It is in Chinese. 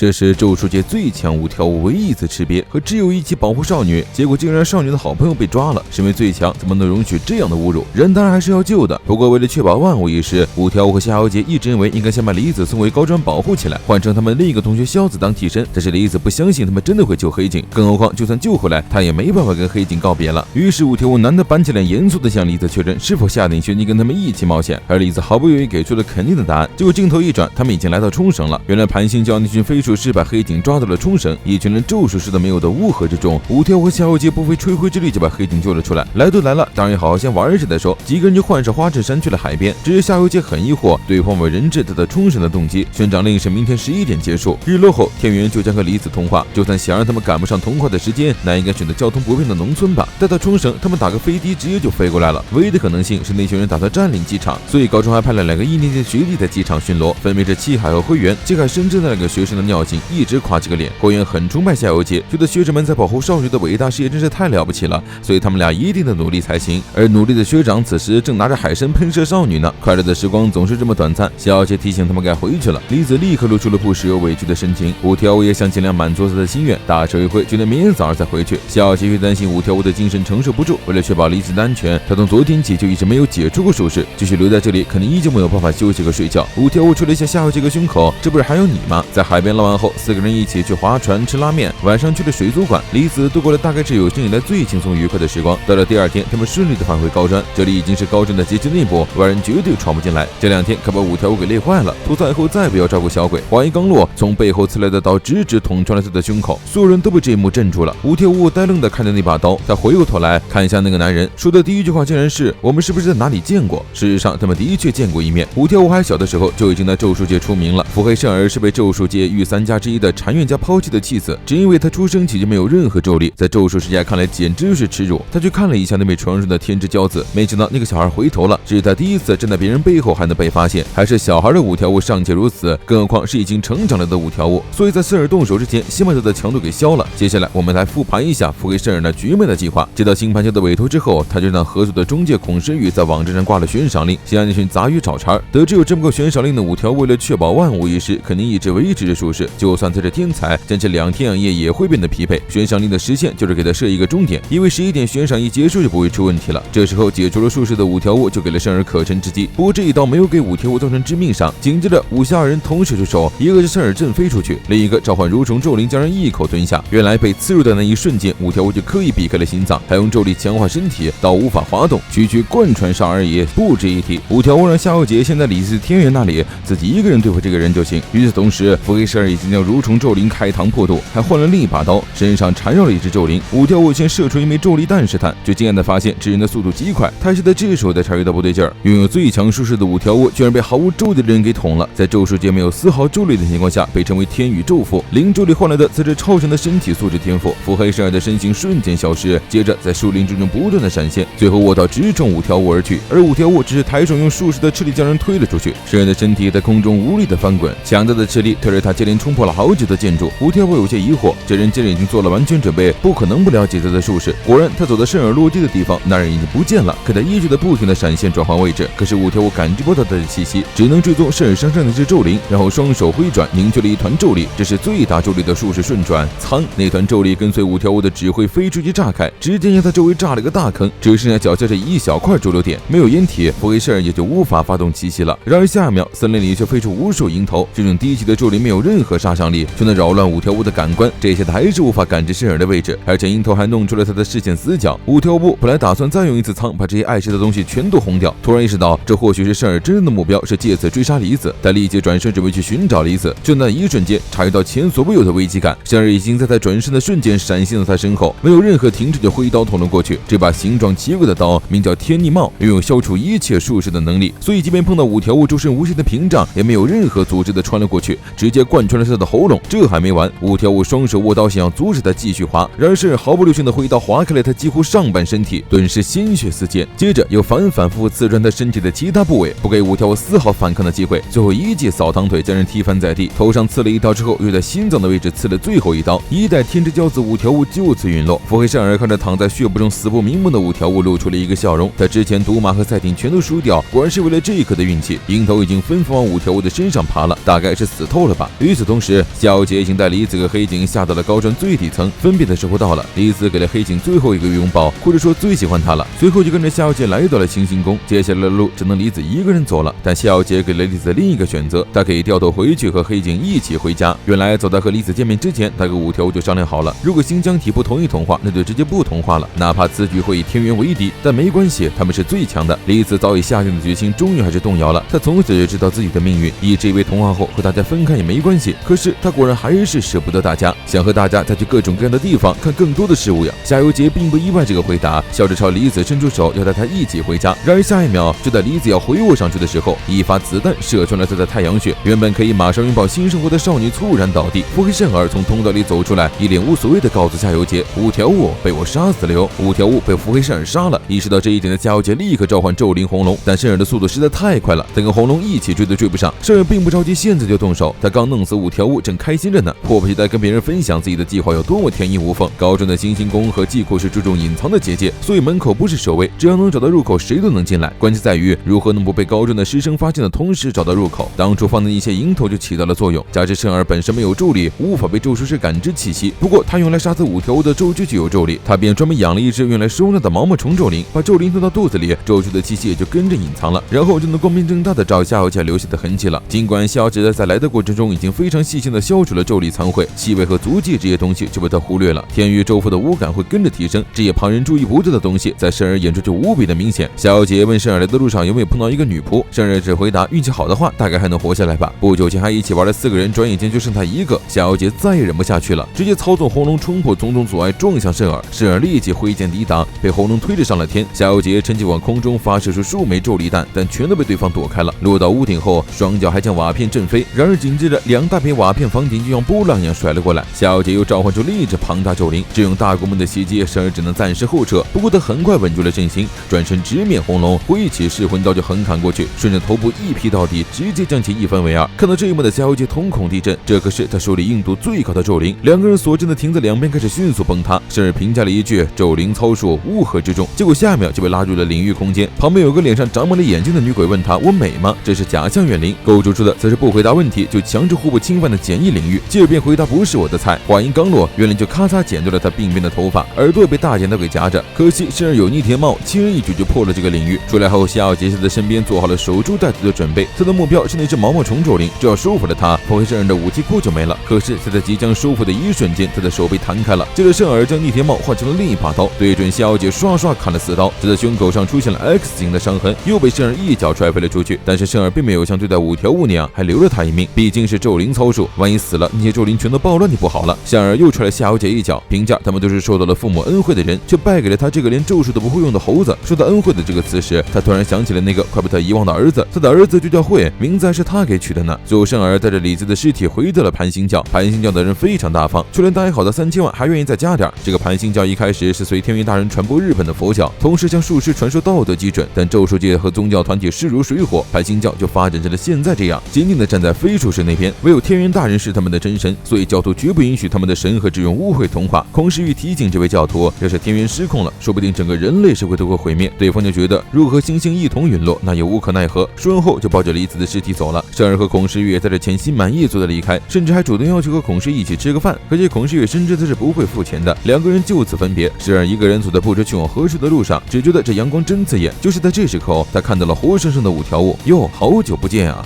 这是咒术界最强五条悟唯一一次吃瘪，和挚友一起保护少女，结果竟然让少女的好朋友被抓了。身为最强，怎么能容许这样的侮辱？人当然还是要救的，不过为了确保万无一失，五条悟和夏油杰一直认为应该先把离子送回高专保护起来，换成他们另一个同学萧子当替身。但是离子不相信他们真的会救黑井，更何况就算救回来，他也没办法跟黑井告别了。于是五条悟难得板起脸，严肃地向离子确认是否下定决心跟他们一起冒险。而离子毫不犹豫给出了肯定的答案。结果镜头一转，他们已经来到冲绳了。原来盘星教那群飞术师把黑井抓到了冲绳，一群人咒术师都没有的乌合之众，五条悟和夏油杰不费吹灰之力就把黑井救了出来。来都来了，当然要好好先玩一下再说。几个人就换上花衬衫去了海边。只是夏油杰很疑惑，对方为人质他的冲绳的动机。宣长令是明天11点结束，日落后天元就将和离子通话。就算想让他们赶不上通话的时间，那应该选择交通不便的农村吧。待到冲绳，他们打个飞的直接就飞过来了。唯一的可能性是那群人打算占领机场，所以高中还派了2个1年级的学弟在机场巡逻，分别是七海和灰原。七海深知那2个学生的尿性，一直夸这个脸。灰原很崇拜夏油杰，觉得学生们在保护少女的伟大事业真是太了不起了，所以他们俩一定得努力才行。而努力的学长此时正拿着海参喷射少女呢。快乐的时光总是这么短暂，夏油杰提醒他们该回去了。离子立刻露出了不时又委屈的神情。五条悟也想尽量满足他的心愿，大手一挥，决定明天早上再回去。夏油杰越担心五条悟的精神承受不住，为了确保离子的安全，他从昨天起就一直没有解除过术士，继续留在这里肯定依旧没有办法休息和睡觉。五条悟捶了一下夏油杰个胸口，这不是还有你吗？在海边捞完后，4个人一起去划船吃拉面，晚上去了水族馆。离子度过了大概是有生以来最轻松愉快的时光。到了第2天，他们顺利的返回高专，这里已经是高专的结界内部，外人绝对闯不进来。这2天可把五条悟给累坏了，吐槽以后再不要照顾小鬼。话音刚落，从背后刺来的刀直直捅穿了他的胸口，所有人都被这一幕镇住了。五条悟呆愣的看着那把刀，他回过头来看向那个男人，说的第一句话竟然是我们是不是在哪里见过？事实上他们的确见过一面。五条悟还小的时候就已经在咒术界出名了，腹黑圣儿是被咒术界御3家之一的禅院家抛弃的弃子，只因为他出生起就没有任何咒力，在咒术世家看来简直是耻辱。他去看了一下那位传说中的天之骄子，没想到那个小孩回头了，这是他第一次站在别人背后还能被发现。还是小孩的五条悟尚且如此，更何况是已经成长了的五条悟。所以在圣儿动手之前，先把他的强度给消了。接下来我们来复盘一下腹黑圣儿那绝美的计划。接到星盘球的委托之后，他就让合作的中介孔申宇在网站上挂了悬赏令，先让那群杂鱼找茬。得知有这么个悬赏令的五条，为了确保万无一失，肯定一直维持着术士，就算他是天才，坚持2天2夜也会变得疲惫。悬赏令的实现就是给他设一个终点，因为11点悬赏一结束就不会出问题了。这时候解除了术士的五条悟就给了圣儿可乘之机，不过这一刀没有给五条悟造成致命伤。紧接着五下2人同时出手，一个是圣儿震飞出去，另一个召唤蠕虫咒灵将人一口吞下。原来被刺入的那一瞬间，五条悟就刻意避开了心脏，还用咒力强化身体到无法滑动，区区贯穿上而已，不值一提。五条悟让夏油杰先在李斯天元那里自己一个人对付这个人就行。与此同时，腹黑圣儿已经将蠕虫咒灵开膛破肚，还换了另一把刀，身上缠绕了一只咒灵。五条悟先射出一枚咒力弹试探，却惊讶地发现这人的速度极快。他是在这时候才察觉到不对劲儿，拥有最强术士的五条悟居然被毫无咒力的人给捅了。在咒术界没有丝毫咒力的情况下，被称为天宇咒父，零咒力换来的则是超强的身体素质天赋。腹黑圣儿的身形瞬间消失，接着在树林之中不断的闪现，最后握刀直冲五条悟而去。而五条悟只是抬手用术士的斥力将人推了出去，圣儿的身体在空中无力的翻滚，强大的斥力推着他接连冲破了好几座建筑。五条悟有些疑惑，这人既然已经做了完全准备，不可能不了解他的术士。果然他走到圣儿落地的地方，那人已经不见了，可他依旧在不停的闪现转换位置。可是五条悟感知不到他的气息，只能追踪圣儿身上的只咒灵，然后双手挥转凝聚了一团咒力，这是最大咒力的术士顺转。苍，那团咒力跟随五条悟的指挥飞出去炸开，直接将他周围炸了个大坑，只剩下脚下这一小块咒流点，没有掩体，腹黑圣儿也就无法发动奇袭了。然而下一秒，森林里却飞出无数蝇头，这种低级的咒灵没有任何杀伤力，却能扰乱五条悟的感官，这下他还是无法感知圣儿的位置，而且蝇头还弄出了他的视线死角。五条悟本来打算再用一次苍把这些碍事的东西全都轰掉，突然意识到这或许是圣儿真正的目标，是借此追杀离子。他立即转身准备去寻找离子，就那一瞬间察觉到前所未有的危机感，圣儿已经在他转身的瞬间闪现到他身后，没有任何停止就挥刀捅了过去。这把形状奇怪的刀名叫天逆帽，拥有消除一切术士的能力，所以即便碰到五条悟周身无形的屏障，也没有任何组织的穿了过去，直接贯穿了他的喉咙。这还没完，五条悟双手握刀想要阻止他继续划，然而圣儿毫不留情的挥刀划开了他几乎上半身体，顿时鲜血四溅，接着又反复刺穿他身体的其他部位，不给五条悟丝毫反抗的机会。最后一记扫堂腿将人踢翻在地，头上刺了一刀之后，又在心脏的位置刺了最后一刀。一代天之骄子五条悟就此陨落。腹黑圣儿看着躺在血泊中死不瞑目的五条悟，露出了一个笑容。他之前赌马和赛艇全都输掉，果然是为了这一刻的运气。蝇头已经纷纷往五条悟的身上爬了，大概是死透了吧。与此同同时，小杰已经带李子和黑井下到了高专最底层，分别的时候到了。李子给了黑井最后一个拥抱，或者说最喜欢他了。随后就跟着小杰来到了星星宫，接下来的路只能李子一个人走了。但小杰给了李子另一个选择，他可以掉头回去和黑井一起回家。原来早在和李子见面之前，他和五条悟就商量好了，如果新疆体不同意同化，那就直接不同化了，哪怕此举会以天元为敌，但没关系，他们是最强的。李子早已下定的决心终于还是动摇了，他从小就知道自己的命运，以至为同化后和大家分开也没关系。可是他果然还是舍不得大家，想和大家再去各种各样的地方看更多的事物呀。夏油杰并不意外这个回答，笑着朝李子伸出手要带他一起回家。然而下一秒，就在李子要回握上去的时候，一发子弹射穿了他的太阳穴，原本可以马上拥抱新生活的少女猝然倒地。腹黑圣儿从通道里走出来，一脸无所谓的告诉夏油杰，五条悟被我杀死了哟。五条悟被腹黑圣儿杀了。意识到这一点的夏油杰立刻召唤咒灵红龙，但圣儿的速度实在太快了，他跟红龙一起追都追不上。圣儿并不着急，现在就动手，他刚弄死五条悟正开心着呢，迫不及待跟别人分享自己的计划有多么天衣无缝。高中的星星宫和技库是注重隐藏的结界，所以门口不是守卫，只要能找到入口，谁都能进来。关键在于如何能不被高中的师生发现的同时找到入口。当初放的一些迎头就起到了作用，加之圣儿本身没有咒力，无法被咒术师感知气息。不过他用来杀死五条悟的咒具具有咒力，他便专门养了一只用来收纳的毛毛虫咒灵，把咒灵吞到肚子里，咒具的气息也就跟着隐藏了，然后就能光明正大的找夏油杰留下的痕迹了。尽管夏油杰在来的过程中已经非常细心的消除了咒力残秽、气味和足迹这些东西就被他忽略了，天域咒符的无感会跟着提升，这些旁人注意不到的东西在圣儿眼中就无比的明显。夏油杰问圣儿来的路上有没有碰到一个女仆，圣儿只回答运气好的话大概还能活下来吧。不久前还一起玩了4个人，转眼间就剩他一个。夏油杰再也忍不下去了，直接操纵红龙冲破种种阻碍撞向圣儿，圣儿立即挥剑抵挡，被红龙推着上了天。夏油杰趁机往空中发射出数枚咒力弹，但全都被对方躲开了。落到屋顶后，双脚还将瓦片震飞，然而紧接着2大片瓦片房顶就像波浪一样甩了过来。夏油杰又召唤出另一只庞大咒灵，只用大国门的袭击，圣儿只能暂时后撤。不过他很快稳住了阵型，转身直面红龙，挥起噬魂刀就横砍过去，顺着头部一劈到底，直接将其一分为二。看到这一幕的夏油杰瞳孔地震，这可是他手里硬度最高的咒灵。2个人所真的停在两边开始迅速崩塌，圣儿评价了一句咒灵操术乌合之众，结果下秒就被拉入了领域空间。旁边有个脸上长满了眼睛的女鬼问他我美吗？这是假象怨灵。构筑出的则是不回答问题就强制互不侵犯的简易领域，继而便回答不是我的菜。话音刚落，怨灵就咔嚓剪断了他鬓边的头发，耳朵也被大剪刀给夹着。可惜圣儿有逆天帽，轻而易举就破了这个领域。出来后，夏油杰在他身边做好了守株待兔的准备，他的目标是那只毛毛虫咒灵，只要收服了他，腹黑圣儿的武器库就没了。可是就在即将收服的一瞬间，他的手被弹开了，接着圣儿将逆天帽换成了另一把刀，对准夏油杰刷刷砍了4刀，他的胸口上出现了 X 型的伤痕，又被圣儿一脚踹飞了出去。但是圣儿并没有像对待五条悟那样还留了他一命，毕竟是咒灵操术，万一死了，那些咒灵全都暴乱就不好了。圣儿又踹了夏油杰一脚，评价他们都是受到了父母恩惠的人，却败给了他这个连咒术都不会用的猴子。说到恩惠的这个词时，他突然想起了那个快被他遗忘的儿子，他的儿子就叫慧，名字还是他给取的呢。最后圣儿带着李子的尸体回到了盘星教，盘星教的人非常大方，就连答应好的3000万还愿意再加点。这个盘星教一开始是随天元大人传播日本的佛教，同时向术士传授道德基准，但咒术界和宗教团体势如水火，盘星教就发展成了现在这样，坚定地站在非术士那边，唯有天元大人是他们的真神，所以教徒绝不允许他们的神和之用污秽同化。孔时玉提醒这位教徒，要是天元失控了，说不定整个人类社会都会毁灭。对方就觉得如何星星一同陨落，那也无可奈何。说完后就抱着李子的尸体走了。圣儿和孔时玉也带着潜心满意做的离开，甚至还主动要求和孔时一起吃个饭。可惜孔时玉深知他是不会付钱的，2个人就此分别。圣儿一个人走在不知去往何处的路上，只觉得这阳光真刺眼。就是在这时候，他看到了活生生的五条悟。哟，好久不见啊！